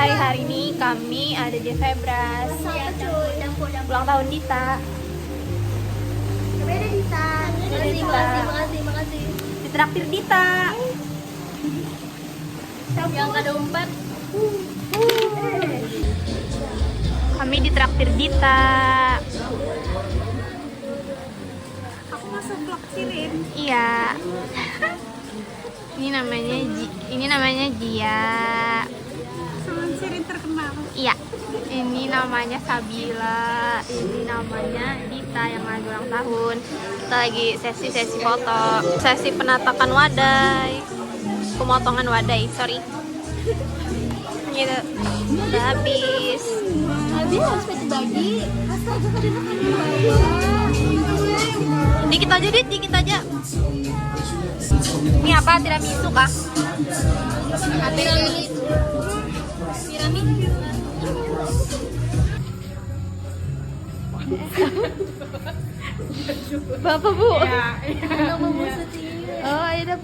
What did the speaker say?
Hai, hari ini kami ada di Febras. Ulang tahun Dita. Beda Dita. Makasih. Ditraktir Dita. Yang ke-4. Kami ditraktir Dita. Aku masuk vlog kirim. Iya. Ini namanya Jia. Sama sirin terkenal. Iya. Ini namanya Sabila. Ini namanya Dita yang lagi ulang tahun. Kita lagi sesi foto, sesi penatakan wadai, pemotongan wadai. Sorry. Gitu. Udah habis. Habis harus bagi. Astaga, kedengeran Dikit aja. Ini apa? Tiramisu kah? Piramid. Bapak Bu. Nama Bu Setia. Oh, ayo dah.